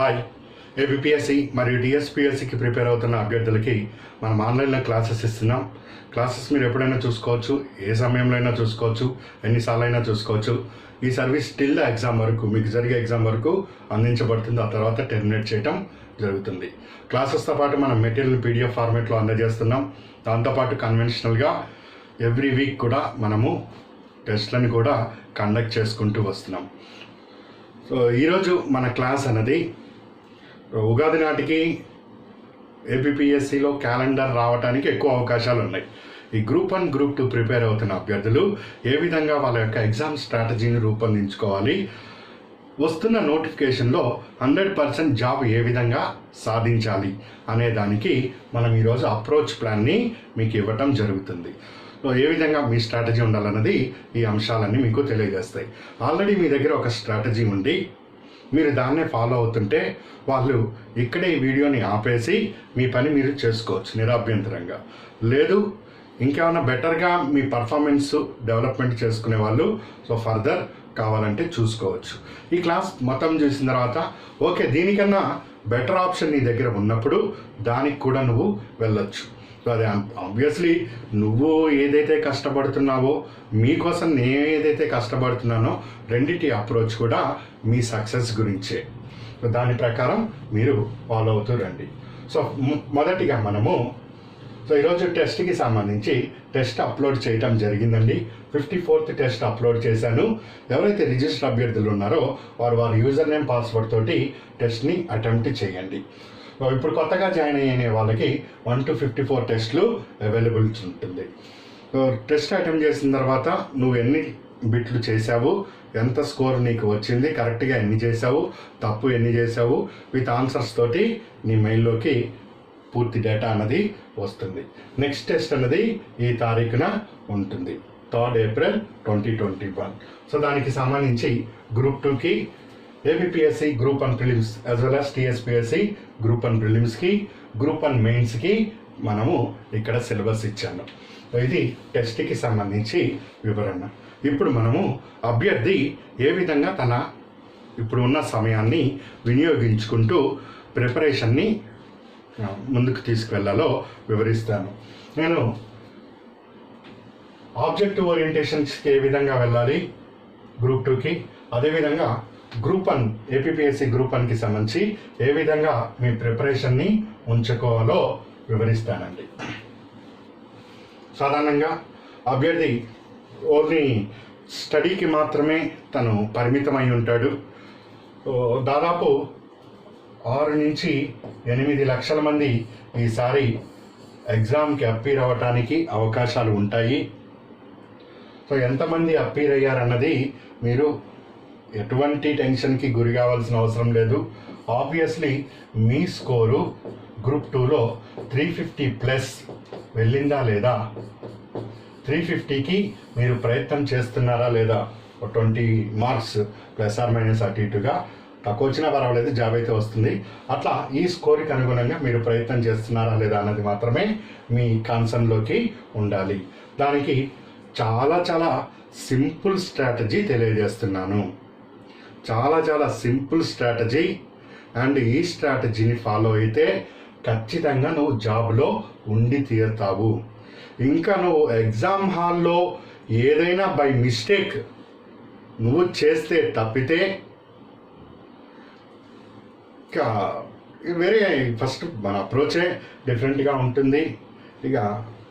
Hi. ABPSC మరియు డిఎస్పిఎస్సికి prepare అవుతున్న అభ్యర్థులకి మనం ఆన్లైన్లో క్లాసెస్ ఇస్తున్నాం. క్లాసెస్ మీరు ఎప్పుడైనా చూసుకోవచ్చు, ఏ సమయంలో అయినా చూసుకోవచ్చు, ఎన్నిసార్లు అయినా చూసుకోవచ్చు. ఈ సర్వీస్ టిల్ ద ఎగ్జామ్ వరకు, మీకు జరిగే ఎగ్జామ్ వరకు అందించబడుతుంది. ఆ తర్వాత టెర్మినేట్ చేయటం జరుగుతుంది. క్లాసెస్తో పాటు మనం మెటీరియల్ పీడిఎఫ్ ఫార్మేట్లో అందజేస్తున్నాం. దాంతోపాటు కన్వెన్షనల్గా ఎవ్రీ వీక్ కూడా మనము టెస్ట్లను కూడా కండక్ట్ చేసుకుంటూ వస్తున్నాం. సో ఈరోజు మన క్లాస్ అన్నది ఉగాది నాటికి ఏపీపీఎస్సిలో క్యాలెండర్ రావడానికి ఎక్కువ అవకాశాలు ఉన్నాయి. ఈ గ్రూప్ 1, గ్రూప్ 2 ప్రిపేర్ అవుతున్న అభ్యర్థులు ఏ విధంగా వాళ్ళ యొక్క ఎగ్జామ్ స్ట్రాటజీని రూపొందించుకోవాలి, వస్తున్న నోటిఫికేషన్లో 100% జాబ్ ఏ విధంగా సాధించాలి అనే దానికి మనం ఈరోజు అప్రోచ్ ప్లాన్ని మీకు ఇవ్వటం జరుగుతుంది. సో ఏ విధంగా మీ స్ట్రాటజీ ఉండాలన్నది ఈ అంశాలన్నీ మీకు తెలియజేస్తాయి. ఆల్రెడీ మీ దగ్గర ఒక స్ట్రాటజీ ఉండి మీరు దాన్నే ఫాలో అవుతుంటే వాళ్ళు ఇక్కడే ఈ వీడియోని ఆపేసి మీ పని మీరు చేసుకోవచ్చు నిరభ్యంతరంగా. లేదు ఇంకేమైనా బెటర్గా మీ పర్ఫార్మెన్స్ డెవలప్మెంట్ చేసుకునే వాళ్ళు సో ఫర్దర్ కావాలంటే చూసుకోవచ్చు. ఈ క్లాస్ మొత్తం చూసిన తర్వాత ఓకే దీనికన్నా బెటర్ ఆప్షన్ నీ దగ్గర ఉన్నప్పుడు దానికి కూడా నువ్వు వెళ్ళొచ్చు. సో అది ఆబ్వియస్లీ నువ్వు ఏదైతే కష్టపడుతున్నావో, మీకోసం నేను ఏదైతే కష్టపడుతున్నానో రెండిటి అప్రోచ్ కూడా మీ సక్సెస్ గురించే. సో దాని ప్రకారం మీరు ఫాలో అవుతూ రండి. సో మొదటిగా మనము ఈరోజు టెస్ట్కి సంబంధించి టెస్ట్ అప్లోడ్ చేయడం జరిగిందండి. 54th టెస్ట్ అప్లోడ్ చేశాను. ఎవరైతే రిజిస్టర్ అభ్యర్థులు ఉన్నారో వారి యూజర్ నేమ్ పాస్వర్డ్ తోటి టెస్ట్ని అటెంప్ట్ చేయండి. ఇప్పుడు కొత్తగా జాయిన్ అయ్యే వాళ్ళకి 1 to 54 టెస్ట్లు అవైలబుల్ ఉంటుంది. టెస్ట్ అటెంప్ట్ చేసిన తర్వాత నువ్వు ఎన్ని బిట్లు చేసావు, ఎంత స్కోర్ నీకు వచ్చింది, కరెక్ట్గా ఎన్ని చేసావు, తప్పు ఎన్ని చేసావు, విత్ ఆన్సర్స్ తోటి నీ మెయిల్లోకి పూర్తి డేటా అన్నది వస్తుంది. నెక్స్ట్ టెస్ట్ అన్నది ఈ తారీఖున ఉంటుంది, 3rd April 2021. సో దానికి సంబంధించి గ్రూప్ 2కి APPSC group 1 prelims as well as TSPSC group 1 ప్రిలిమ్స్కి, గ్రూప్ 1 మెయిన్స్కి మనము ఇక్కడ సిలబస్ ఇచ్చాను. ఇది టెస్ట్కి సంబంధించి వివరణ. ఇప్పుడు మనము అభ్యర్థి ఏ విధంగా తన ఇప్పుడు ఉన్న సమయాన్ని వినియోగించుకుంటూ ప్రిపరేషన్ని ముందుకు తీసుకువెళ్ళాలో వివరిస్తాను. నేను ఆబ్జెక్టివ్ ఓరియంటేషన్స్కి ఏ విధంగా వెళ్ళాలి గ్రూప్ 2కి, అదేవిధంగా గ్రూప్ 1 ఏపీపీఎస్సి గ్రూప్ 1కి సంబంధించి ఏ విధంగా మీ ప్రిపరేషన్ని ఉంచుకోవాలో వివరిస్తానండి. సాధారణంగా అభ్యర్థి ఓన్లీ స్టడీకి మాత్రమే తను పరిమితమై ఉంటాడు. దాదాపు 6 నుంచి 8 లక్షల మంది ఈసారి ఎగ్జామ్కి అప్పీర్ అవ్వటానికి అవకాశాలు ఉంటాయి. సో ఎంతమంది అప్పీర్ అయ్యారన్నది మీరు ఎటువంటి టెన్షన్కి గురి కావాల్సిన అవసరం లేదు. ఆబ్వియస్లీ మీ స్కోరు గ్రూప్ 2లో 350+ వెళ్ళిందా లేదా, 350కి మీరు ప్రయత్నం చేస్తున్నారా లేదా, 20 మార్క్స్ ± అటు ఇటుగా తక్కువ వచ్చినా పర్వాలేదు, జాబ్ అయితే వస్తుంది. అట్లా ఈ స్కోర్కి అనుగుణంగా మీరు ప్రయత్నం చేస్తున్నారా లేదా అన్నది మాత్రమే మీ కన్సర్న్లోకి ఉండాలి. దానికి చాలా చాలా సింపుల్ స్ట్రాటజీ తెలియజేస్తున్నాను. చాలా సింపుల్ స్ట్రాటజీ. అండ్ ఈ స్ట్రాటజీని ఫాలో అయితే ఖచ్చితంగా నువ్వు జాబ్లో ఉండి తీరుతావు. ఇంకా నువ్వు ఎగ్జామ్ హాల్లో ఏదైనా బై మిస్టేక్ నువ్వు చేస్తే తప్పితే ఇంకా వేరే ఫస్ట్ మన అప్రోచే డిఫరెంట్గా ఉంటుంది. ఇక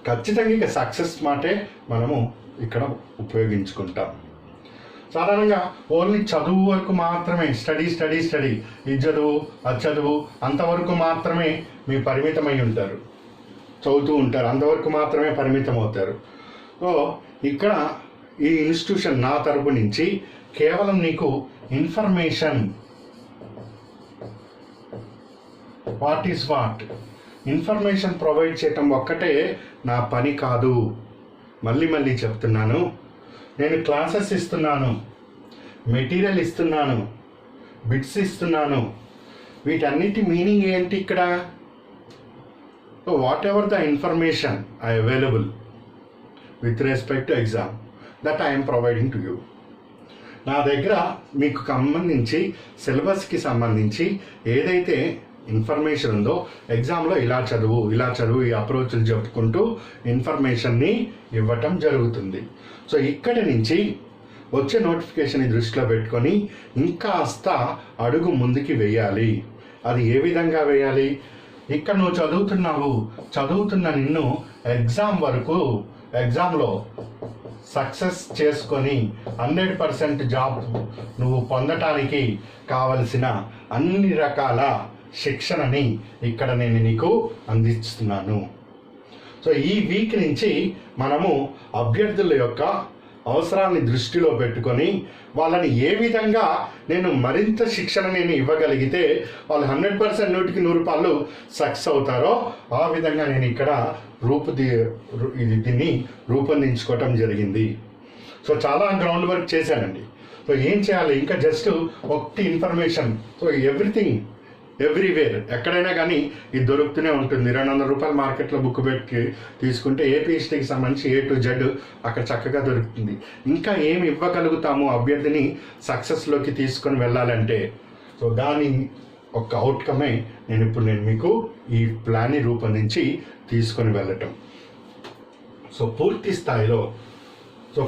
ఖచ్చితంగా ఇక సక్సెస్ మాటే మనము ఇక్కడ ఉపయోగించుకుంటాం. సాధారణంగా ఓన్లీ చదువు వరకు మాత్రమే స్టడీ ఇది చదువు అది చదువు అంతవరకు మాత్రమే మీ పరిమితమై ఉంటారు, చదువుతూ ఉంటారు, అంతవరకు మాత్రమే పరిమితం అవుతారు. సో ఇక్కడ ఈ ఇన్స్టిట్యూషన్ నా తరపు నుంచి కేవలం నీకు information, what is what information provide చేయటం ఒక్కటే నా పని కాదు. మళ్ళీ చెప్తున్నాను, నేను క్లాసెస్ ఇస్తున్నాను, మెటీరియల్ ఇస్తున్నాను, బిట్స్ ఇస్తున్నాను. వీటన్నిటి మీనింగ్ ఏంటి ఇక్కడ? What ever the information I available with respect to exam that I'm providing to you. నా దగ్గర మీకు సంబంధించి సిలబస్కి సంబంధించి ఏదైతే ఇన్ఫర్మేషన్ ఉందో ఎగ్జామ్లో ఇలా చదువు ఈ అప్రోచ్లు చెప్పుకుంటూ ఇన్ఫర్మేషన్ని ఇవ్వటం జరుగుతుంది. సో ఇక్కడి నుంచి వచ్చే నోటిఫికేషన్ని దృష్టిలో పెట్టుకొని ఇంకాస్త అడుగు ముందుకి వేయాలి. అది ఏ విధంగా వేయాలి? ఇక్కడ నువ్వు చదువుతున్న నిన్ను ఎగ్జామ్లో సక్సెస్ చేసుకొని 100% జాబ్ నువ్వు పొందటానికి కావలసిన అన్ని రకాల శిక్షణని ఇక్కడ నేను నీకు అందిస్తున్నాను. సో ఈ వీక్ నుంచి మనము అభ్యర్థుల యొక్క అవసరాన్ని దృష్టిలో పెట్టుకొని వాళ్ళని ఏ విధంగా నేను మరింత శిక్షణ నేను ఇవ్వగలిగితే వాళ్ళు 100% 100కి 100 సక్సెస్ అవుతారో ఆ విధంగా నేను ఇక్కడ దీన్ని రూపొందించుకోవటం జరిగింది. సో చాలా గ్రౌండ్ వర్క్ చేశానండి. సో ఏం చేయాలి? ఇంకా జస్ట్ ఒకటి ఇన్ఫర్మేషన్. సో ఎవ్రీవేర్ ఎక్కడైనా కానీ ఇది దొరుకుతూనే ఉంటుంది. 200 రూపాయల మార్కెట్లో బుక్ పెట్టి తీసుకుంటే ఏపీ హిస్టరీకి సంబంధించి A to Z అక్కడ చక్కగా దొరుకుతుంది. ఇంకా ఏమి ఇవ్వగలుగుతాము అభ్యర్థిని సక్సెస్లోకి తీసుకొని వెళ్ళాలంటే, సో దాని ఒక అవుట్కమే నేను మీకు ఈ ప్లాన్ని రూపొందించి తీసుకొని వెళ్ళటం. సో పూర్తి స్థాయిలో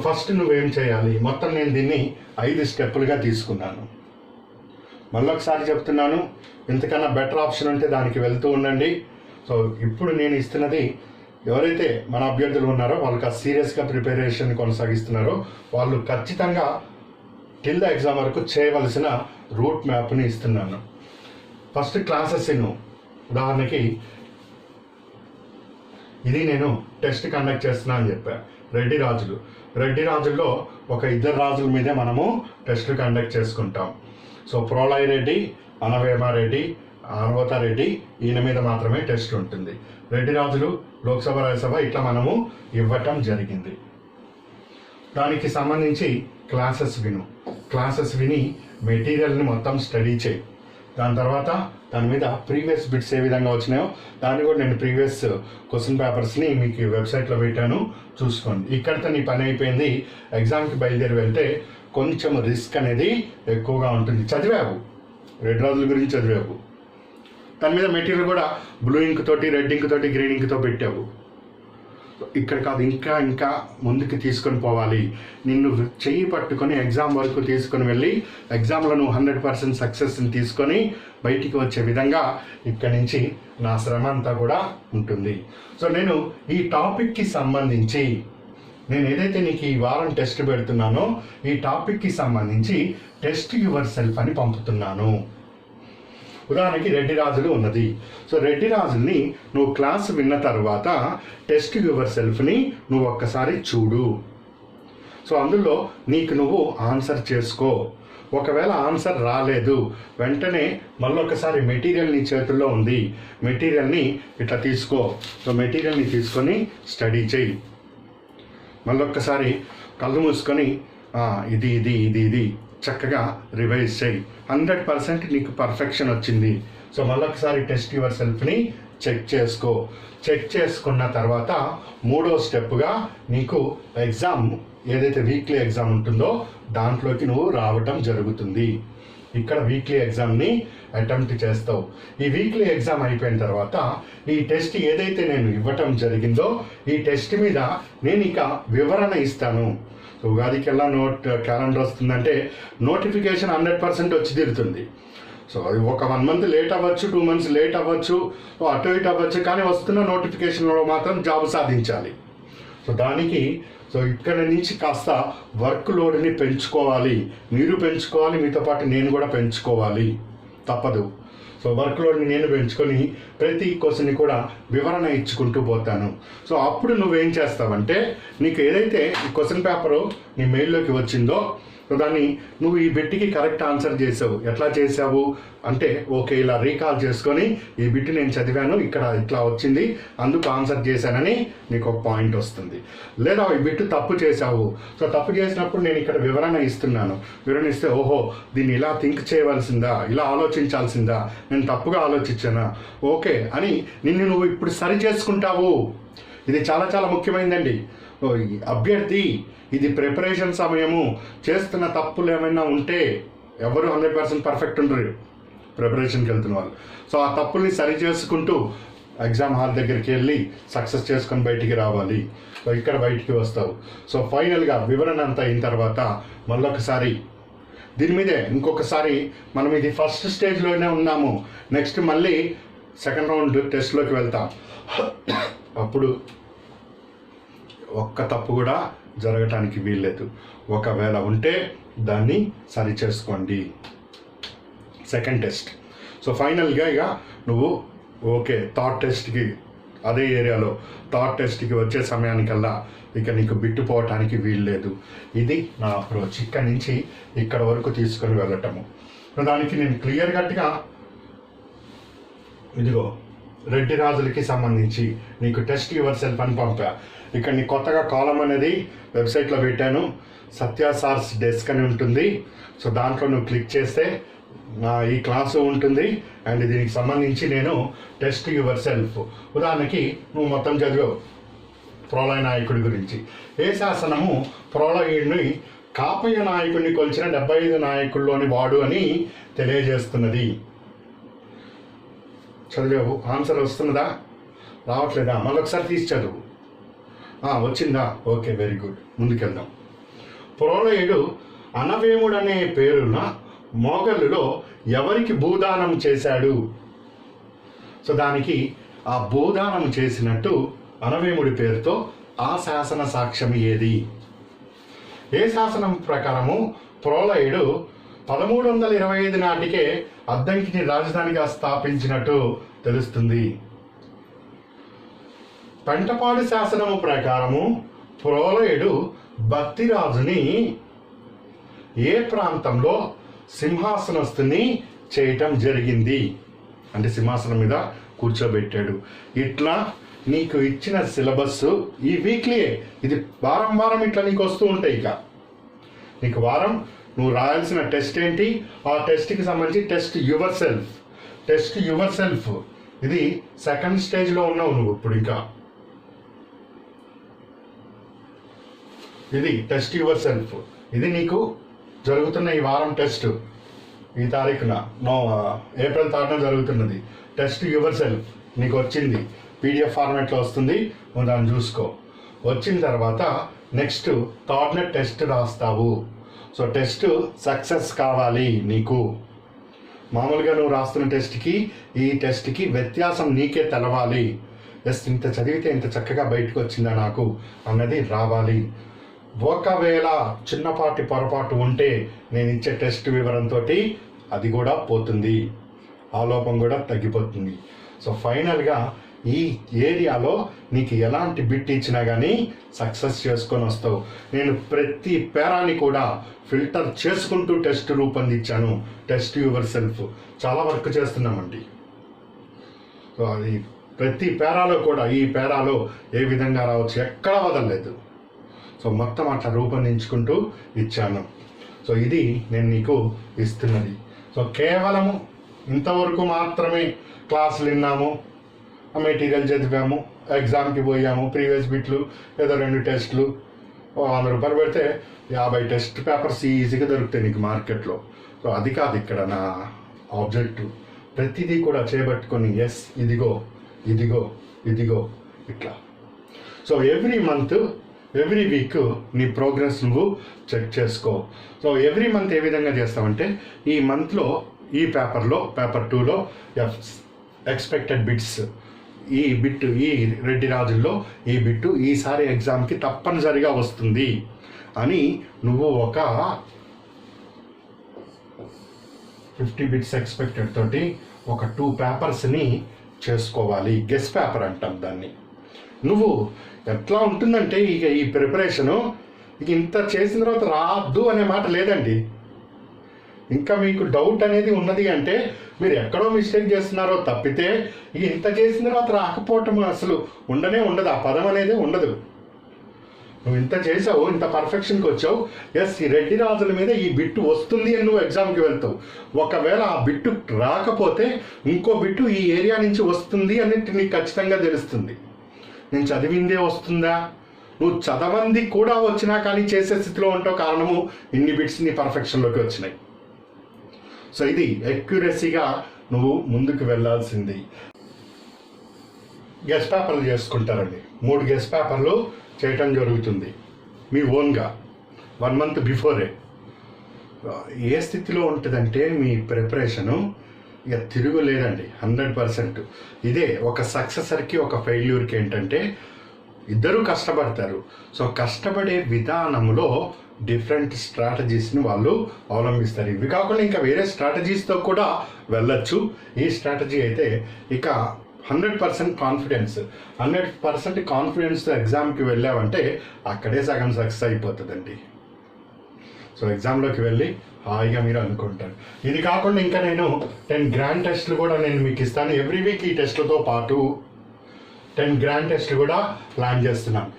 ఫస్ట్ నువ్వేం చేయాలి? మొత్తం నేను దీన్ని 5 స్టెప్పులుగా తీసుకున్నాను. మళ్ళొకసారి చెప్తున్నాను, ఇంతకన్నా బెటర్ ఆప్షన్ ఉంటే దానికి వెళ్తూ ఉండండి. సో ఇప్పుడు నేను ఇస్తున్నది ఎవరైతే మన అభ్యర్థులు ఉన్నారో వాళ్ళకి సీరియస్గా ప్రిపరేషన్ కొనసాగిస్తున్నారో వాళ్ళు ఖచ్చితంగా టిల్ ద ఎగ్జామ్ వరకు చేయవలసిన రూట్ మ్యాప్ని ఇస్తున్నాను. ఫస్ట్ క్లాసెస్ ఉదాహరణకి ఇది నేను టెస్ట్ కండక్ట్ చేస్తున్నా అని చెప్పాను. రెడ్డి రాజుల్లో ఒక 2 రాజుల మీదే మనము టెస్టులు కండక్ట్ చేసుకుంటాం. సో ప్రోలయ్ రెడ్డి, అనవేమారెడ్డి, రెడ్డి ఈయన మీద మాత్రమే టెస్ట్ ఉంటుంది. రెడ్డి రాజులు లోక్సభ రాజ్యసభ ఇట్లా మనము ఇవ్వటం జరిగింది. దానికి సంబంధించి క్లాసెస్ విని మెటీరియల్ని మొత్తం స్టడీ చేయి. దాని తర్వాత దాని మీద ప్రీవియస్ బిట్స్ ఏ విధంగా వచ్చినాయో దాన్ని కూడా నేను ప్రీవియస్ క్వశ్చన్ పేపర్స్ని మీకు వెబ్సైట్లో పెట్టాను, చూసుకోండి. ఇక్కడితో నీ పని అయిపోయింది. ఎగ్జామ్కి బయలుదేరి వెళ్తే కొంచెం రిస్క్ అనేది ఎక్కువగా ఉంటుంది. చదివావు, రెడ్ రాజుల గురించి చదివావు, దాని మీద మెటీరియల్ కూడా బ్లూ ఇంక్ తోటి, రెడ్ ఇంక్ తోటి, గ్రీన్ ఇంక్ తో పెట్టావు. ఇక్కడ కాదు, ఇంకా ముందుకు తీసుకొని పోవాలి. నిన్ను చెయ్యి పట్టుకొని ఎగ్జామ్ వరకు తీసుకొని వెళ్ళి ఎగ్జామ్లో నువ్వు 100% సక్సెస్ని తీసుకొని బయటికి వచ్చే విధంగా ఇక్కడి నుంచి నా శ్రమ అంతా కూడా ఉంటుంది. సో నేను ఈ టాపిక్కి సంబంధించి నేను ఏదైతే నీకు ఈ వారం టెస్ట్ పెడుతున్నానో ఈ టాపిక్కి సంబంధించి టెస్ట్ యువర్ సెల్ఫ్ అని పంపుతున్నాను. ఉదాహరణకి రెడ్డి రాజులు ఉన్నది. సో రెడ్డి రాజుల్ని నువ్వు క్లాస్ విన్న తర్వాత టెస్ట్ యువర్ సెల్ఫ్ని నువ్వు ఒక్కసారి చూడు. సో అందులో నీకు నువ్వు ఆన్సర్ చేసుకో. ఒకవేళ ఆన్సర్ రాలేదు వెంటనే మళ్ళొకసారి మెటీరియల్ నీ చేతుల్లో ఉంది, మెటీరియల్ని ఇట్లా తీసుకో. సో మెటీరియల్ని తీసుకొని స్టడీ చేయి. మళ్ళొక్కసారి కళ్ళు మూసుకొని ఇది చక్కగా రివైజ్ చేయి. 100% నీకు పర్ఫెక్షన్ వచ్చింది. సో మళ్ళొకసారి టెస్ట్ యువర్ సెల్ఫ్ని చెక్ చేసుకో. చెక్ చేసుకున్న తర్వాత 3వ స్టెప్గా నీకు ఎగ్జామ్ ఏదైతే వీక్లీ ఎగ్జామ్ ఉంటుందో దాంట్లోకి నువ్వు రావటం జరుగుతుంది. ఇక్కడ వీక్లీ ఎగ్జామ్ని అటెంప్ట్ చేస్తావు. ఈ వీక్లీ ఎగ్జామ్ అయిపోయిన తర్వాత ఈ టెస్ట్ ఏదైతే నేను ఇవ్వటం జరిగిందో ఈ టెస్ట్ మీద నేను ఇక వివరణ ఇస్తాను. ఉగాదికెల్లా క్యాలెండర్ వస్తుందంటే నోటిఫికేషన్ 100% వచ్చి తీరుతుంది. సో అది ఒక 1 month లేట్ అవ్వచ్చు, 2 months లేట్ అవ్వచ్చు, అటు ఇటు అవ్వచ్చు, కానీ వస్తున్న నోటిఫికేషన్లో మాత్రం జాబ్ సాధించాలి. సో దానికి ఇక్కడ నుంచి కాస్త వర్క్ లోడ్ని పెంచుకోవాలి. మీరు పెంచుకోవాలి, మీతో పాటు నేను కూడా పెంచుకోవాలి, తప్పదు. సో వర్క్ లోడ్ని నేను పెంచుకొని ప్రతి క్వశ్చన్ని కూడా వివరణ ఇచ్చుకుంటూ పోతాను. సో అప్పుడు నువ్వేం చేస్తావంటే నీకు ఏదైతే ఈ క్వశ్చన్ పేపరు నీ మెయిల్లోకి వచ్చిందో సో దాన్ని నువ్వు ఈ బిట్కి కరెక్ట్ ఆన్సర్ చేసావు. ఎట్లా చేసావు అంటే ఓకే ఇలా రీకాల్ చేసుకొని ఈ బిట్ నేను చదివాను, ఇక్కడ ఇట్లా వచ్చింది, అందుకు ఆన్సర్ చేశానని నీకు ఒక పాయింట్ వస్తుంది. లేదా ఈ బిట్ తప్పు చేసావు. సో తప్పు చేసినప్పుడు నేను ఇక్కడ వివరణ ఇస్తున్నాను. వివరణ ఇస్తే ఓహో దీన్ని ఇలా థింక్ చేయవలసిందా, ఇలా ఆలోచించాల్సిందా, నేను తప్పుగా ఆలోచించానా, ఓకే అని నిన్ను నువ్వు ఇప్పుడు సరి చేసుకుంటావు. ఇది చాలా చాలా ముఖ్యమైనదండి. ఈ అభ్యర్థి ఇది ప్రిపరేషన్ సమయము, చేస్తున్న తప్పులు ఏమైనా ఉంటే, ఎవరు 100% పర్ఫెక్ట్ ఉండరు ప్రిపరేషన్కి వెళ్తున్న వాళ్ళు. సో ఆ తప్పుల్ని సరి చేసుకుంటూ ఎగ్జామ్ హాల్ దగ్గరికి వెళ్ళి సక్సెస్ చేసుకొని బయటికి రావాలి. సో ఇక్కడ బయటికి వస్తావు. సో ఫైనల్గా వివరణ అంతా అయిన తర్వాత మళ్ళొకసారి దీని మీదే ఇంకొకసారి మనం ఇది ఫస్ట్ స్టేజ్లోనే ఉన్నాము, నెక్స్ట్ మళ్ళీ సెకండ్ రౌండ్ టెస్ట్లోకి వెళ్తాం. అప్పుడు ఒక్క తప్పు కూడా జరగటానికి వీల్లేదు. ఒకవేళ ఉంటే దాన్ని సరి చేసుకోండి. Second test. సో ఫైనల్గా ఇక నువ్వు ఓకే థర్డ్ టెస్ట్కి, అదే ఏరియాలో థర్డ్ టెస్ట్కి వచ్చే సమయానికల్లా ఇక నీకు బిట్టుపోవటానికి వీల్లేదు. ఇది నా అప్రోచ్. ఇక్కడి నుంచి ఇక్కడ వరకు తీసుకొని వెళ్ళటము. దానికి నేను క్లియర్ కట్గా ఇదిగో రెడ్డి రాజులకి సంబంధించి నీకు టెస్ట్ యువర్ సెల్ఫ్ అని పంపా. ఇక్కడ నీ కొత్తగా కాలం అనేది వెబ్సైట్లో పెట్టాను, సత్య సార్స్ డెస్క్ అని ఉంటుంది. సో దాంట్లో నువ్వు క్లిక్ చేస్తే ఈ క్లాసు ఉంటుంది. అండ్ దీనికి సంబంధించి నేను టెస్ట్ యువర్ సెల్ఫ్, ఉదాహరణకి నువ్వు మొత్తం చదివావు ప్రోలయ నాయకుడి గురించి. ఏ శాసనము ప్రోలయుడిని కాపయ్య నాయకుడిని కొలిచిన 75 నాయకుల్లోని వాడు అని తెలియజేస్తున్నది. చదివావు, ఆన్సర్ వస్తున్నదా, రావట్లేదా? మళ్ళొకసారి తీసి చదువు. వచ్చిందా? Okay, very good. ముందుకెళ్దాం. ప్రోలయుడు అనవేముడు అనే పేరున్న మోగళ్ళులో ఎవరికి భూదానం చేశాడు? సో దానికి ఆ భూదానం చేసినట్టు అనవేముడి పేరుతో ఆ శాసన సాక్ష్యం ఏది? ఏ శాసనం ప్రకారము ప్రోలయుడు 1325 నాటికే అద్దంకిని రాజధానిగా స్థాపించినట్టు తెలుస్తుంది? పెంటపాడు శాసనము ప్రకారము ప్రోలయుడు భక్తిరాజుని ఏ ప్రాంతంలో సింహాసనస్తుని చేయటం జరిగింది? అంటే సింహాసనం మీద కూర్చోబెట్టాడు. ఇట్లా నీకు ఇచ్చిన సిలబస్ ఈ వీక్లీ, ఇది వారం వారం ఇట్లా నీకు వస్తూ ఉంటాయి. ఇక నీకు వారం నువ్వు రాయాల్సిన టెస్ట్ ఏంటి, ఆ టెస్ట్కి సంబంధించి test your self. Test your self ఇది సెకండ్ స్టేజ్లో ఉన్నావు నువ్వు ఇప్పుడు. ఇంకా ఇది టెస్ట్ యువర్ సెల్ఫ్, ఇది నీకు జరుగుతున్న ఈ వారం టెస్ట్. ఈ తారీఖున ఏప్రిల్ 3న జరుగుతున్నది టెస్ట్ యువర్ సెల్ఫ్. నీకు వచ్చింది PDF ఫార్మాట్లో వస్తుంది, నువ్వు దాన్ని చూసుకో. వచ్చిన తర్వాత నెక్స్ట్ థర్డ్న టెస్ట్ రాస్తావు. సో టెస్ట్ సక్సెస్ కావాలి నీకు. మామూలుగా నువ్వు రాస్తున్న టెస్ట్కి ఈ టెస్ట్కి వ్యత్యాసం నీకే తెలవాలి. ఇంత చదివితే ఇంత చక్కగా బయటకు వచ్చిందా నాకు అన్నది రావాలి. ఒకవేళ చిన్నపాటి పొరపాటు ఉంటే నేను ఇచ్చే టెస్ట్ వివరంతో అది కూడా పోతుంది, ఆ లోపం కూడా తగ్గిపోతుంది. సో ఫైనల్గా ఈ ఏరియాలో నీకు ఎలాంటి బిట్ ఇచ్చినా కానీ సక్సెస్ చేసుకొని వస్తావు. నేను ప్రతి పేరాని కూడా ఫిల్టర్ చేసుకుంటూ టెస్ట్ రూపొందించాను. టెస్ట్ యువర్ సెల్ఫ్ చాలా వర్క్ చేస్తున్నామండి. సో అది ప్రతి పేరాలో కూడా ఈ పేరాలో ఏ విధంగా రావచ్చు ఎక్కడ వదలలేదు. సో మొత్తం అట్లా రూపొందించుకుంటూ ఇచ్చాను. సో ఇది నేను నీకు ఇస్తున్నది. సో కేవలము ఇంతవరకు మాత్రమే క్లాసులు విన్నాము, మెటీరియల్ చదివాము, ఎగ్జామ్కి పోయాము, ప్రీవియస్ బిట్లు ఏదో 2 టెస్టులు, 100 రూపాయలు పెడితే 50 టెస్ట్ పేపర్స్ ఈజీగా దొరుకుతాయి నీకు మార్కెట్లో. సో అది కాదు ఇక్కడ నా ఆబ్జెక్టివ్. ప్రతిదీ కూడా చేపట్టుకొని ఎస్ ఇదిగో ఇదిగో ఇదిగో ఇట్లా. So every month every week నీ ప్రోగ్రెస్ నువ్వు చెక్ చేసుకో. సో ఎవ్రీ మంత్ ఏ విధంగా చేస్తామంటే ఈ మంత్లో ఈ పేపర్లో పేపర్ 2లో ఎక్స్పెక్టెడ్ బిట్స్, ఈ బిట్ ఈ రెడ్డి రాజుల్లో ఈ బిట్టు ఈసారి ఎగ్జామ్కి తప్పనిసరిగా వస్తుంది అని నువ్వు ఒక 50 బిట్స్ ఎక్స్పెక్టెడ్ తోటి ఒక 2 పేపర్స్ని చేసుకోవాలి. గెస్ పేపర్ అంటాం దాన్ని. నువ్వు ఎట్లా ఉంటుందంటే ఇక ఈ ప్రిపరేషను ఇక ఇంత చేసిన తర్వాత రాదు అనే మాట లేదండి. ఇంకా మీకు డౌట్ అనేది ఉన్నది అంటే మీరు ఎక్కడో మిస్టేక్ చేస్తున్నారో తప్పితే ఇక ఇంత చేసిన తర్వాత రాకపోవటం అసలు ఉండనే ఉండదు. ఆ పదం అనేది ఉండదు. నువ్వు ఇంత చేసావు, ఇంత పర్ఫెక్షన్కి వచ్చావు, ఈ రెడ్డి రాజుల మీద ఈ బిట్టు వస్తుంది అని నువ్వు ఎగ్జామ్కి వెళ్తావు. ఒకవేళ ఆ బిట్టు రాకపోతే ఇంకో బిట్టు ఈ ఏరియా నుంచి వస్తుంది అని నీకు ఖచ్చితంగా తెలుస్తుంది. నేను చదివిందే వస్తుందా, నువ్వు చదవంది కూడా వచ్చినా కానీ చేసే స్థితిలో ఉంటావు. కారణము ఇన్ని బిట్స్ నీ పర్ఫెక్షన్లోకి వచ్చినాయి. సో ఇది అక్యురసీగా నువ్వు ముందుకు వెళ్ళాల్సింది. గెస్ట్ పేపర్లు చేసుకుంటారండి. 3 గెస్ట్ పేపర్లు చేయటం జరుగుతుంది మీ ఓన్గా 1 మంత్ బిఫోరే. ఏ స్థితిలో ఉంటుందంటే మీ ప్రిపరేషను ఇక తిరుగులేదండి 100%. ఇదే ఒక సక్సెసర్కి ఒక ఫెయిల్యూర్కి ఏంటంటే ఇద్దరూ కష్టపడతారు. సో కష్టపడే విధానంలో డిఫరెంట్ స్ట్రాటజీస్ని వాళ్ళు అవలంబిస్తారు. ఇవి కాకుండా ఇంకా వేరే స్ట్రాటజీస్తో కూడా వెళ్ళచ్చు. ఈ స్ట్రాటజీ అయితే ఇక 100% కాన్ఫిడెన్స్, 100% కాన్ఫిడెన్స్తో ఎగ్జామ్కి వెళ్ళామంటే అక్కడే సగం సక్సెస్ అయిపోతుందండి. సో ఎగ్జామ్లోకి వెళ్ళి హాయిగా మీరు అనుకుంటారు. ఇది కాకుండా ఇంకా నేను 10 గ్రాండ్ టెస్ట్లు కూడా నేను మీకు ఇస్తాను. ఎవ్రీ వీక్ ఈ టెస్ట్లతో పాటు 10 గ్రాండ్ టెస్ట్లు కూడా ప్లాన్ చేస్తున్నాను.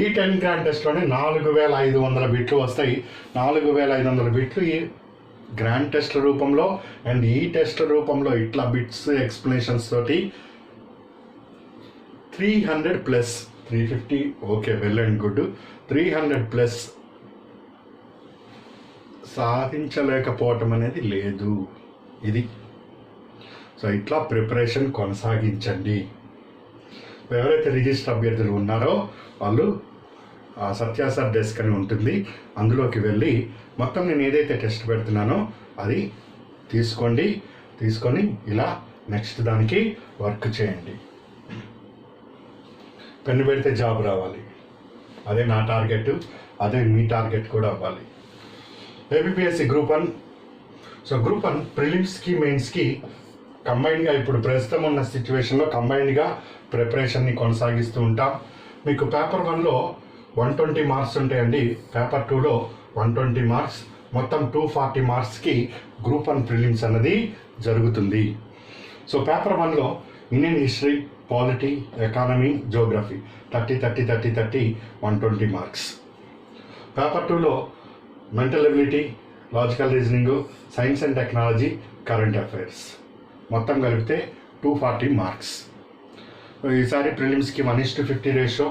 ఈ 10 గ్రాండ్ టెస్ట్లోనే 4500 బిట్లు వస్తాయి. 4500 బిట్లు ఈ గ్రాండ్ టెస్ట్ల రూపంలో అండ్ ఈ టెస్ట్ రూపంలో ఇట్లా బిట్స్ ఎక్స్ప్లెనేషన్స్ తోటి 300+, 350 ఓకే, వెల్ అండ్ గుడ్, 300+ సాధించలేకపోవటం అనేది లేదు. ఇది సో ఇట్లా ప్రిపరేషన్ కొనసాగించండి. ఎవరైతే రిజిస్టర్ అభ్యర్థులు ఉన్నారో వాళ్ళు సత్య సార్ డెస్క్ అని ఉంటుంది, అందులోకి వెళ్ళి మొత్తం నేను ఏదైతే టెస్ట్ పెడుతున్నానో అది తీసుకొని ఇలా నెక్స్ట్ దానికి వర్క్ చేయండి. పెన్ను పెడితే జాబ్ రావాలి, అదే నా టార్గెట్, అదే మీ టార్గెట్ కూడా అవ్వాలి. APSC group 1. సో గ్రూప్ 1 ప్రిలిమ్స్కి మెయిన్స్కి కంబైన్డ్గా ఇప్పుడు ప్రస్తుతం ఉన్న సిచ్యువేషన్లో కంబైన్డ్గా ప్రిపరేషన్ని కొనసాగిస్తూ ఉంటాం. మీకు పేపర్ 1లో 120 మార్క్స్ ఉంటాయండి, పేపర్ 2లో 120 మార్క్స్, మొత్తం 240 మార్క్స్కి గ్రూప్ 1 ప్రిలిమ్స్ అన్నది జరుగుతుంది. సో పేపర్ 1లో Indian history, polity, economy, geography 30 120 marks. Paper 2లో mental ability, logical reasoning, science and technology, current affairs మొత్తం కలిపితే 240 మార్క్స్. ఈసారి ప్రిలిమ్స్కి 1:50 ratio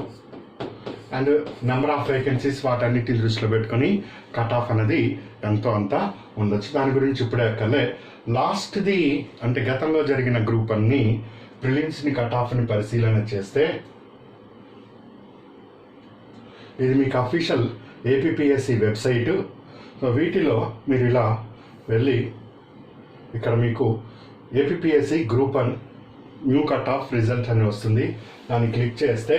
and number of vacancies వాటన్నిటిని దృష్టిలో పెట్టుకొని కట్ ఆఫ్ అనేది ఎంతో అంత ఉండొచ్చు. దాని గురించి ఇప్పుడే ఎక్కలే. లాస్ట్ది అంటే గతంలో జరిగిన గ్రూప్ అన్ని ప్రిలిమ్స్ని కట్ ఆఫ్ని పరిశీలన చేస్తే ఇది మీకు అఫీషియల్ ఏపీఎస్సి వెబ్సైటు. సో వీటిలో మీరు ఇలా వెళ్ళి ఇక్కడ మీకు APSC group 1 new cut off result అని వస్తుంది. దాన్ని క్లిక్ చేస్తే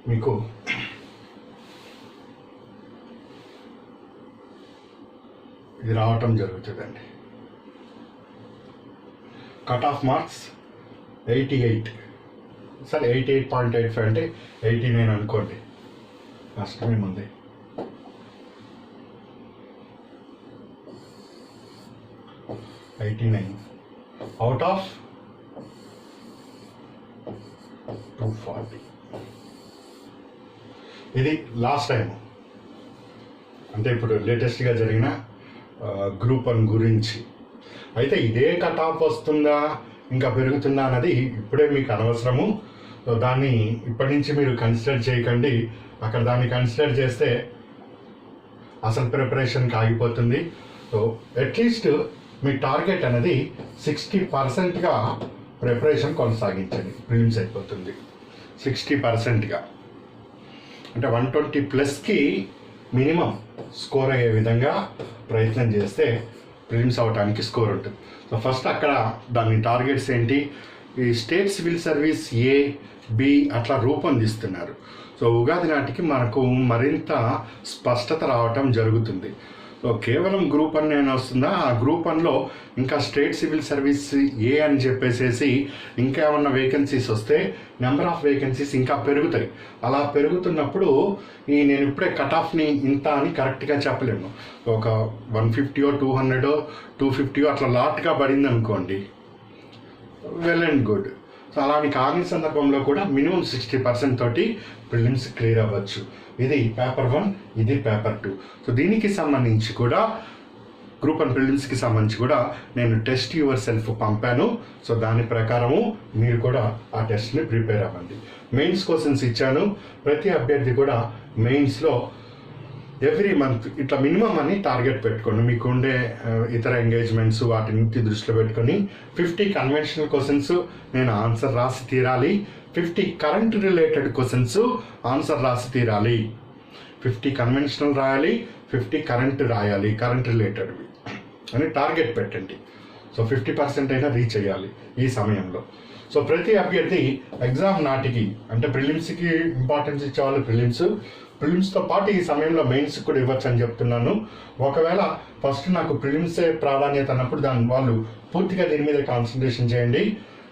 మీకు ఇది రావటం జరుగుతుందండి. కట్ ఆఫ్ మార్క్స్ 88, సరే 88.85 అంటే 89 అనుకోండి, నష్టమేముంది. Out of 240. ఇది లాస్ట్ టైం అంటే ఇప్పుడు లేటెస్ట్గా జరిగిన గ్రూప్ 1 గురించి. అయితే ఇదే కట్ ఆఫ్ వస్తుందా ఇంకా పెరుగుతుందా అన్నది ఇప్పుడే మీకు అనవసరము. దాన్ని ఇప్పటి నుంచి మీరు కన్సిడర్ చేయకండి. అక్కడ దాన్ని కన్సిడర్ చేస్తే అసలు ప్రిపరేషన్కి ఆగిపోతుంది. సో అట్లీస్ట్ మీ టార్గెట్ అనేది 60%గా ప్రిపరేషన్ కొనసాగించండి. ప్రిలిమ్స్ అయిపోతుంది 60%గా, అంటే 120+కి మినిమం స్కోర్ అయ్యే విధంగా ప్రయత్నం చేస్తే ప్రిలిమ్స్ అవడానికి స్కోర్ ఉంటుంది. సో ఫస్ట్ అక్కడ దాని టార్గెట్స్ ఏంటి, ఈ state civil service A, B అట్లా రూపొందిస్తున్నారు. సో ఉగాది నాటికి మనకు మరింత స్పష్టత రావటం జరుగుతుంది. సో కేవలం గ్రూప్ 1 అని వస్తుందా, ఆ గ్రూప్ 1లో ఇంకా స్టేట్ సివిల్ సర్వీస్ A అని చెప్పేసి ఇంకా ఏమన్నా వేకెన్సీస్ వస్తే నెంబర్ ఆఫ్ వేకెన్సీస్ ఇంకా పెరుగుతాయి. అలా పెరుగుతున్నప్పుడు నేను ఇప్పుడే కట్ ఆఫ్ని ఇంత అని కరెక్ట్గా చెప్పలేము. ఒక 150 200 250 అట్లా లాట్గా పడింది అనుకోండి, వెల్ అండ్ గుడ్. సో అలాంటి కాని సందర్భంలో కూడా మినిమం 60% తోటి ప్రిలిమ్స్ క్లియర్ అవ్వచ్చు. ఇది పేపర్ 1, ఇది పేపర్ 2. సో దీనికి సంబంధించి కూడా గ్రూప్ అండ్ ప్రిలిమ్స్కి సంబంధించి కూడా నేను టెస్ట్ యువర్ సెల్ఫ్ పంపాను. సో దాని ప్రకారము మీరు కూడా ఆ టెస్ట్ని ప్రిపేర్ అవ్వండి. మెయిన్స్ క్వశ్చన్స్ ఇచ్చాను. ప్రతి అభ్యర్థి కూడా మెయిన్స్లో ఎవ్రీ మంత్ ఇట్లా మినిమం అని టార్గెట్ పెట్టుకోండి. మీకు ఉండే ఇతర ఎంగేజ్మెంట్స్ వాటిని దృష్టిలో పెట్టుకొని 50 కన్వెన్షనల్ క్వశ్చన్స్ నేను ఆన్సర్ రాసి తీరాలి, 50 కరెంట్ రిలేటెడ్ క్వశ్చన్స్ ఆన్సర్ రాసి తీరాలి. 50 కన్వెన్షనల్ రాయాలి, 50 కరెంట్ రాయాలి, కరెంట్ రిలేటెడ్వి అని టార్గెట్ పెట్టండి. సో 50% అయినా రీచ్ అయ్యాలి ఈ సమయంలో. సో ప్రతి అభ్యర్థి ఎగ్జామ్ నాటికి అంటే ప్రిలిమ్స్కి ఇంపార్టెన్స్ ఇచ్చేవాళ్ళు ప్రిలిమ్స్తో పాటు ఈ సమయంలో మెయిన్స్కి కూడా ఇవ్వచ్చు అని చెప్తున్నాను. ఒకవేళ ఫస్ట్ నాకు ప్రిలిమ్సే ప్రాధాన్యత అన్నప్పుడు వాళ్ళు పూర్తిగా దీని మీద కాన్సన్ట్రేషన్ చేయండి.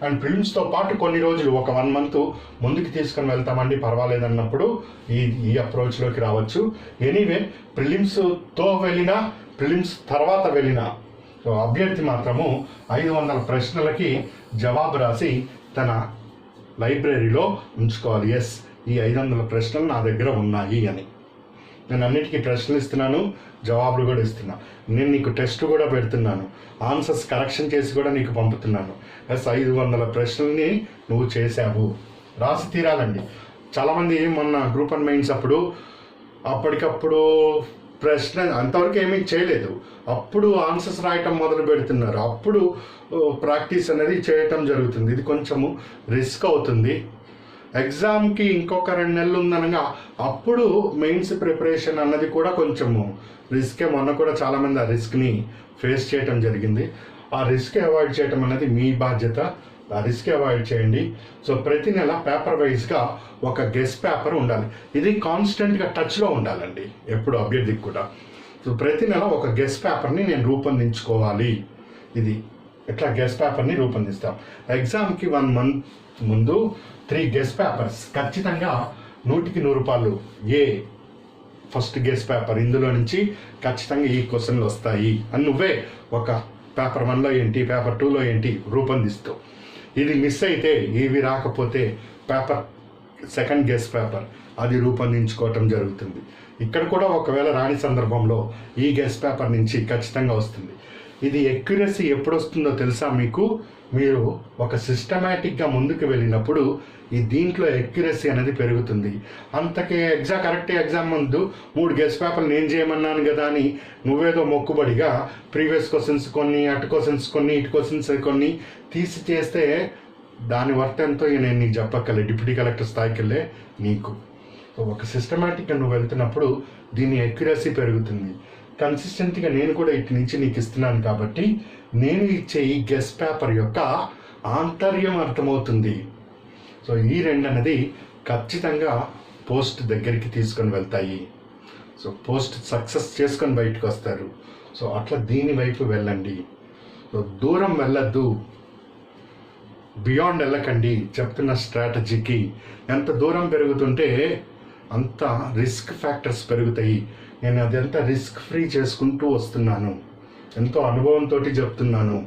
అండ్ ప్రిలిమ్స్తో పాటు కొన్ని రోజులు ఒక 1 month ముందుకు తీసుకొని వెళ్తామండి పర్వాలేదన్నప్పుడు ఈ అప్రోచ్లోకి రావచ్చు. ఎనీవే ప్రిలిమ్స్తో వెళ్ళినా ప్రిలిమ్స్ తర్వాత వెళ్ళినా సో అభ్యర్థి మాత్రము 500 ప్రశ్నలకి జవాబు రాసి తన లైబ్రరీలో ఉంచుకోవాలి. ఎస్, ఈ 500 ప్రశ్నలు నా దగ్గర ఉన్నాయి అని. నేను అన్నిటికీ ప్రశ్నలు ఇస్తున్నాను, జవాబులు కూడా ఇస్తున్నా. నేను నీకు టెస్ట్ కూడా పెడుతున్నాను, ఆన్సర్స్ కరెక్షన్ చేసి కూడా నీకు పంపుతున్నాను. ఎస్, 500 ప్రశ్నల్ని నువ్వు చేసావు, రాసి తీరాలండి. చాలామంది మొన్న గ్రూప్ అండ్ మెయిన్స్ అప్పటికప్పుడు ప్రశ్న అంతవరకు ఏమీ చేయలేదు, అప్పుడు ఆన్సర్స్ రాయటం మొదలు పెడుతున్నారు, అప్పుడు ప్రాక్టీస్ అనేది చేయటం జరుగుతుంది. ఇది కొంచెము రిస్క్ అవుతుంది. ఎగ్జామ్కి ఇంకొక 2 నెలలు ఉందనగా అప్పుడు మెయిన్స్ ప్రిపరేషన్ అన్నది కూడా కొంచెము రిస్కే. మొన్న కూడా చాలామంది ఆ రిస్క్ని ఫేస్ చేయటం జరిగింది. ఆ రిస్క్ అవాయిడ్ చేయటం అనేది మీ బాధ్యత. ఆ రిస్క్ అవాయిడ్ చేయండి. సో ప్రతి నెల పేపర్ వైజ్గా ఒక గెస్ట్ పేపర్ ఉండాలి. ఇది కాన్స్టెంట్గా టచ్లో ఉండాలండి ఎప్పుడు అభ్యర్థికి కూడా. సో ప్రతి నెల ఒక గెస్ట్ పేపర్ని నేను రూపొందించుకోవాలి. ఇది ఇట్లా గెస్ట్ పేపర్ని రూపొందిస్తాం. ఎగ్జామ్కి 1 month ముందు 3 గెస్ట్ పేపర్స్ ఖచ్చితంగా 100కి 100 రూపాయలు. ఫస్ట్ గెస్ట్ పేపర్ ఇందులో నుంచి ఖచ్చితంగా ఈ క్వశ్చన్లు వస్తాయి అని నువ్వే ఒక పేపర్ 1లో ఏంటి, పేపర్ 2లో ఏంటి రూపొందిస్తావు. ఇది మిస్ అయితే, ఇవి రాకపోతే పేపర్ 2nd గెస్ట్ పేపర్ అది రూపొందించుకోవటం జరుగుతుంది. ఇక్కడ కూడా ఒకవేళ రాని సందర్భంలో ఈ గెస్ట్ పేపర్ నుంచి ఖచ్చితంగా వస్తుంది. ఇది ఎక్యురసీ ఎప్పుడు వస్తుందో తెలుసా మీకు? మీరు ఒక సిస్టమేటిక్గా ముందుకు వెళ్ళినప్పుడు దీంట్లో ఎక్యురసీ అనేది పెరుగుతుంది. అంతకే కరెక్ట్ ఎగ్జామ్ ముందు 3 గెస్ట్ పేపర్లు నేను చేయమన్నాను కదా అని నువ్వేదో మొక్కుబడిగా ప్రీవియస్ క్వశ్చన్స్ కొన్ని, అటు క్వశ్చన్స్ కొన్ని, ఇటు క్వశ్చన్స్ కొన్ని తీసి చేస్తే దాని వర్త్ ఎంతో నేను నీకు చెప్పక్కలే. డిప్యూటీ కలెక్టర్ స్థాయికి వెళ్ళే నీకు ఒక సిస్టమేటిక్గా నువ్వు వెళ్తున్నప్పుడు దీని ఎక్యురసీ పెరుగుతుంది. కన్సిస్టెంట్గా నేను కూడా ఇటు నుంచి నీకు ఇస్తున్నాను కాబట్టి నేను ఇచ్చే ఈ గెస్ట్ పేపర్ యొక్క ఆంతర్యం అర్థమవుతుంది. సో ఈ 2 అనేది ఖచ్చితంగా పోస్ట్ దగ్గరికి తీసుకొని వెళ్తాయి. సో పోస్ట్ సక్సెస్ చేసుకొని బయటకు వస్తారు. సో అట్లా దీని వైపు వెళ్ళండి. సో దూరం వెళ్ళద్దు, బియాండ్ వెళ్ళకండి. చెప్తున్న స్ట్రాటజీకి ఎంత దూరం పెరుగుతుంటే అంత రిస్క్ ఫ్యాక్టర్స్ పెరుగుతాయి. నేను అదంతా రిస్క్ ఫ్రీ చేసుకుంటూ వస్తున్నాను, ఎంతో అనుభవంతో చెప్తున్నాను.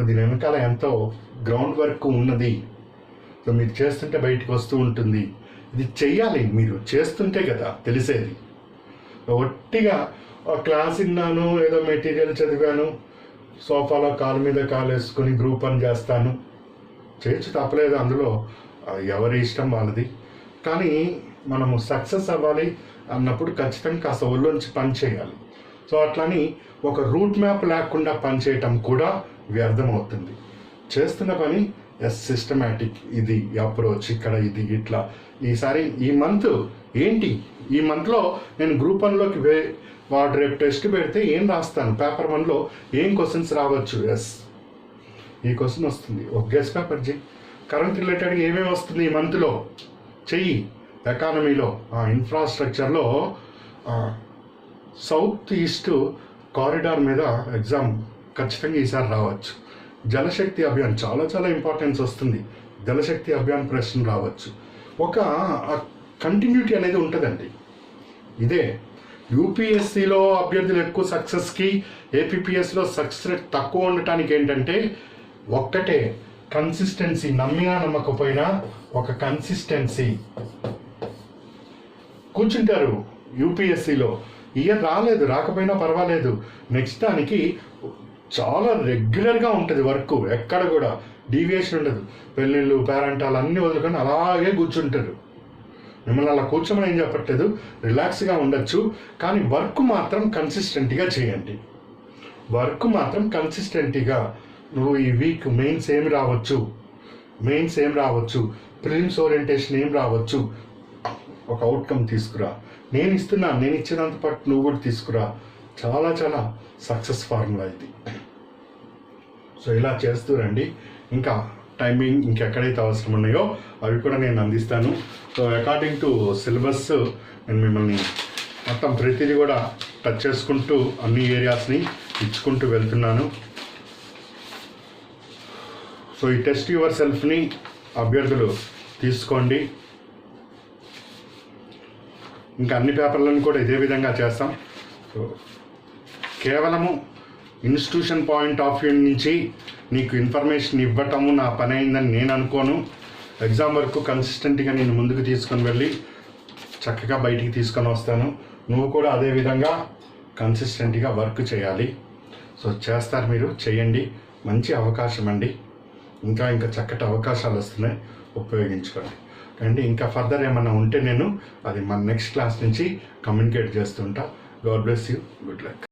దీని వెనకాల ఎంతో గ్రౌండ్ వర్క్ ఉన్నది. సో మీరు చేస్తుంటే బయటకు వస్తూ ఉంటుంది. ఇది చెయ్యాలి, మీరు చేస్తుంటే కదా తెలిసేది. ఒట్టిగా క్లాస్ విన్నాను, ఏదో మెటీరియల్ చదివాను, సోఫాలో కాలు మీద కాలు వేసుకొని గ్రూప్ అని చేస్తాను, చేయొచ్చు, తప్పలేదు. అందులో ఎవరి ఇష్టం వాళ్ళది. కానీ మనము సక్సెస్ అవ్వాలి అన్నప్పుడు ఖచ్చితంగా కాస్త ఒళ్ళోంచి పని చేయాలి. సో అట్లని ఒక రూట్ మ్యాప్ లేకుండా పనిచేయటం కూడా వ్యర్థమవుతుంది. చేస్తున్న పని సిస్టమేటిక్, ఇది అప్రోచ్, ఇక్కడ ఇది ఇట్లా. ఈసారి ఈ మంత్ ఏంటి, ఈ మంత్లో నేను గ్రూప్ 1లోకి వాడు రేపు టెస్ట్ పెడితే ఏం రాస్తాను, పేపర్ 1లో ఏం క్వశ్చన్స్ రావచ్చు. ఈ క్వశ్చన్ వస్తుంది, ఒక గెస్ట్ పేపర్ చెయ్యి. కరెంట్ రిలేటెడ్గా ఏమేమి వస్తుంది ఈ మంత్లో చెయ్యి. ఎకానమీలో, ఇన్ఫ్రాస్ట్రక్చర్లో సౌత్ ఈస్ట్ కారిడార్ మీద ఎగ్జామ్ ఖచ్చితంగా ఈసారి రావచ్చు. జలశక్తి అభియాన్ చాలా చాలా ఇంపార్టెన్స్ వస్తుంది. జలశక్తి అభియాన్ ప్రశ్న రావచ్చు. ఒక కంటిన్యూటీ అనేది ఉంటుందండి. ఇదే యూపీఎస్సీలో అభ్యర్థులు ఎక్కువ సక్సెస్కి, ఏపీపీఎస్లో సక్సెస్ రేట్ తక్కువ ఉండటానికి ఏంటంటే ఒక్కటే కన్సిస్టెన్సీ. నమ్మినా నమ్మకపోయినా ఒక కన్సిస్టెన్సీ. కూర్చుంటారు యూపీఎస్సీలో ఇయర్ రాలేదు, రాకపోయినా పర్వాలేదు, నెక్స్ట్ దానికి చాలా రెగ్యులర్గా ఉంటుంది వర్క్, ఎక్కడ కూడా డీవియేషన్ ఉండదు. పెళ్ళిళ్ళు పేరెంటాలు అన్నీ వదులుకొని అలాగే కూర్చుంటారు. మిమ్మల్ని అలా కూర్చోమని ఏం చెప్పట్లేదు, రిలాక్స్గా ఉండొచ్చు, కానీ వర్క్ మాత్రం కన్సిస్టెంట్గా చేయండి. వర్క్ మాత్రం కన్సిస్టెంట్గా నువ్వు ఈ వీక్ మెయిన్స్ ఏం రావచ్చు, ప్రిలిమ్స్ ఓరియంటేషన్ ఏం రావచ్చు, ఒక అవుట్కమ్ తీసుకురా. నేను ఇచ్చినంత పాటు నువ్వు కూడా తీసుకురా. చాలా చాలా సక్సెస్ ఫార్ములా ఇది. సో ఇలా చేస్తూ రండి. ఇంకా టైమింగ్ ఇంకెక్కడైతే అవసరం ఉన్నాయో అవి కూడా నేను అందిస్తాను. సో అకార్డింగ్ టు సిలబస్ నేను మిమ్మల్ని మొత్తం ప్రతిదీ కూడా టచ్ చేసుకుంటూ అన్ని ఏరియాస్ని ఇచ్చుకుంటూ వెళ్తున్నాను. సో ఈ టెస్ట్ యువర్ సెల్ఫ్ని అభ్యర్థులు తీసుకోండి. ఇంకా అన్ని పేపర్లను కూడా ఇదే విధంగా చేస్తాం. సో కేవలము ఇన్స్టిట్యూషన్ పాయింట్ ఆఫ్ వ్యూ నుంచి నీకు ఇన్ఫర్మేషన్ ఇవ్వటము నా పని అయిందని నేను అనుకోను. ఎగ్జామ్ వరకు కన్సిస్టెంట్గా నేను ముందుకు తీసుకొని వెళ్ళి చక్కగా బయటికి తీసుకొని వస్తాను. నువ్వు కూడా అదే విధంగా కన్సిస్టెంట్గా వర్క్ చేయాలి. సో చేస్తారు, మీరు చేయండి. మంచి అవకాశం అండి. ఇంకా చక్కటి అవకాశాలు వస్తున్నాయి, ఉపయోగించుకోండి. అండ్ ఇంకా ఫర్దర్ ఏమన్నా ఉంటే నేను అది మన నెక్స్ట్ క్లాస్ నుంచి కమ్యూనికేట్ చేస్తుంటా. God bless you. Good luck.